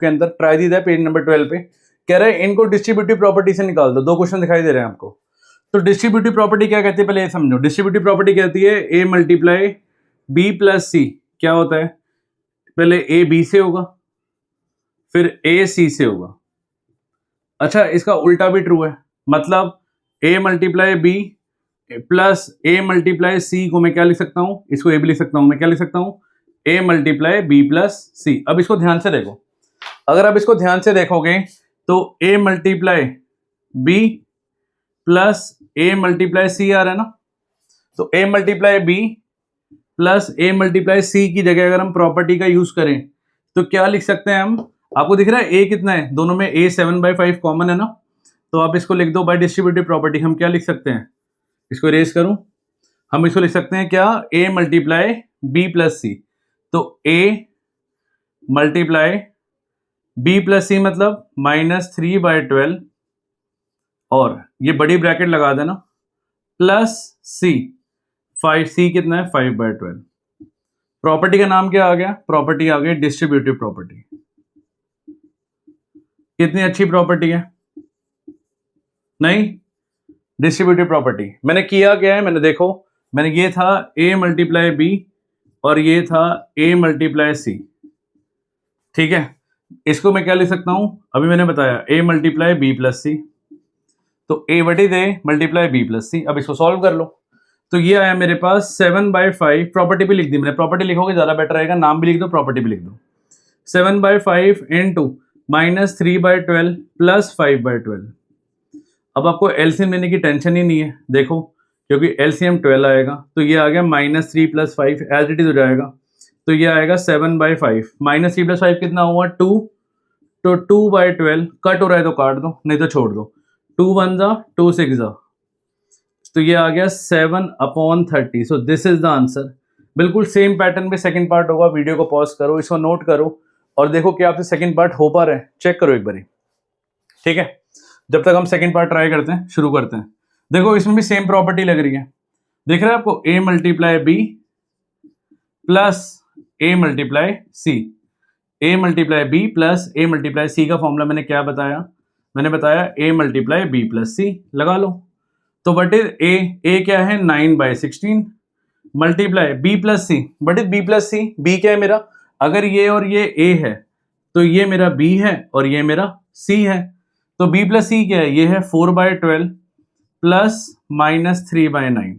के अंदर ट्राई दी है पेज नंबर 12 पे, कह रहा है इनको डिस्ट्रीब्यूटिव प्रॉपर्टी से निकाल दो। दो क्वेश्चन दिखाई दे रहे हैं आपको। तो डिस्ट्रीब्यूटिव प्रॉपर्टी क्या कहती है पहले ये समझो। डिस्ट्रीब्यूटिव प्रॉपर्टी कहती है ए मल्टीप्लाई बी प्लस सी क्या होता है, पहले ए बी से होगा फिर ए सी से होगा। अच्छा इसका उल्टा भी ट्रू है, मतलब A multiply B plus A multiply C को मैं क्या लिख सकता हूं, इसको ए भी लिख सकता हूं, मैं क्या लिख सकता हूं ए मल्टीप्लाई बी प्लस सी। अब इसको ध्यान से देखो, अगर आप इसको ध्यान से देखोगे तो A multiply B plus A multiply C आ रहा है ना। तो A multiply B plus A multiply C की जगह अगर हम प्रॉपर्टी का यूज करें तो क्या लिख सकते हैं हम, आपको दिख रहा है ए कितना है, दोनों में ए 7/5 कॉमन है ना, तो आप इसको लिख दो बाय डिस्ट्रीब्यूटिव प्रॉपर्टी। हम क्या लिख सकते हैं, इसको इरेज करूं, हम इसको लिख सकते हैं क्या ए मल्टीप्लाई बी प्लस सी। तो ए मल्टीप्लाई बी प्लस सी मतलब -3/12 और ये बड़ी ब्रैकेट लगा देना प्लस सी 5, सी कितना है 5/12। प्रॉपर्टी का नाम क्या आ गया, प्रॉपर्टी आ गई डिस्ट्रीब्यूटिव प्रॉपर्टी। कितनी अच्छी प्रॉपर्टी है नहीं, डिस्ट्रीब्यूटिव प्रॉपर्टी। मैंने किया क्या है, मैंने देखो मैंने ये था a मल्टीप्लाई बी और ये था a मल्टीप्लाई सी, ठीक है। इसको मैं क्या लिख सकता हूं, अभी मैंने बताया a मल्टीप्लाई बी प्लस सी, तो a बटी दे मल्टीप्लाई बी प्लस सी। अब इसको सॉल्व कर लो, तो ये आया मेरे पास 7/5। प्रॉपर्टी भी लिख दी मैंने, प्रॉपर्टी लिखोगे ज्यादा बेटर रहेगा, नाम भी लिख दो प्रॉपर्टी भी लिख दो। 7/5 इंटू -3/12 प्लस 5/12। अब आपको एलसीएम लेने की टेंशन ही नहीं है, देखो क्योंकि एलसीएम 12 आएगा, तो ये आ गया -3 + 5 एज इट इज हो जाएगा, तो ये आएगा 7/5। -3 + 5 कितना हुआ 2, तो 2/12 कट हो रहा है तो काट दो नहीं तो छोड़ दो, 2 1 जा 2 6 जा, तो ये आ गया 7/30। So this is the answer. बिल्कुल सेम पैटर्न पे सेकंड पार्ट होगा, वीडियो को पॉज करो, इसको नोट करो और देखो कि आपसे सेकंड पार्ट हो पा रहा है, चेक करो एक बारी, ठीक है। जब तक हम सेकंड पार्ट ट्राई करते हैं, शुरू करते हैं। देखो इसमें भी सेम प्रॉपर्टी लग रही है, दिख रहा है आपको a multiply B plus a multiply C. a multiply B plus a multiply C का फॉर्मूला मैंने क्या बताया, मैंने बताया a multiply B plus C, लगा लो। तो वट इज a क्या है 9/16 multiply b plus C, what is b plus C, b क्या है मेरा, अगर ये और ये a है तो ये मेरा b है और ये मेरा c है, तो b प्लस सी क्या है, ये है 4/12 प्लस -3/9,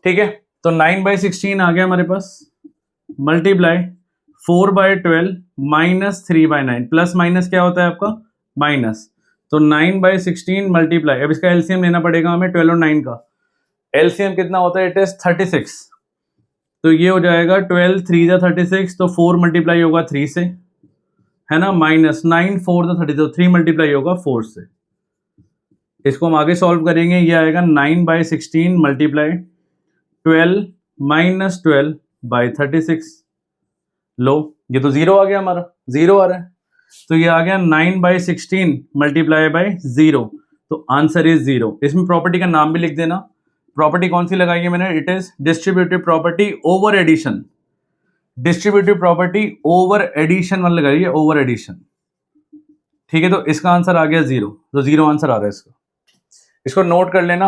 ठीक है। तो 9/16 आ गया हमारे पास, मल्टीप्लाई 4/12 -3/9, प्लस माइनस क्या होता है आपका माइनस, तो 9/16 मल्टीप्लाई, अब इसका एलसीएम लेना पड़ेगा हमें 12 और 9 का, एलसीएम कितना होता है, इट इज 36, तो ये हो जाएगा 12 3 जा 36, तो 4 मल्टीप्लाई होगा 3 से, है ना, माइनस 9 4 जा 30, तो 3 मल्टीप्लाई होगा 4 से। इसको हम आगे सॉल्व करेंगे, ये आएगा 9/16 मल्टीप्लाई 12 - 12/36, लो ये तो जीरो आ गया, हमारा जीरो आ रहा है, तो ये आ गया 9/16 मल्टीप्लाई बाय 0, तो आंसर इज 0। इसमें प्रॉपर्टी का नाम भी लिख देना, प्रॉपर्टी कौन सी लगाई है मैंने, it is distributive property over addition, distributive property over addition वाली लगाई है, ओवर एडिशन, ठीक है। तो इसका आंसर आ गया 0, तो 0 आंसर आ रहा है इसका, इसको नोट कर लेना।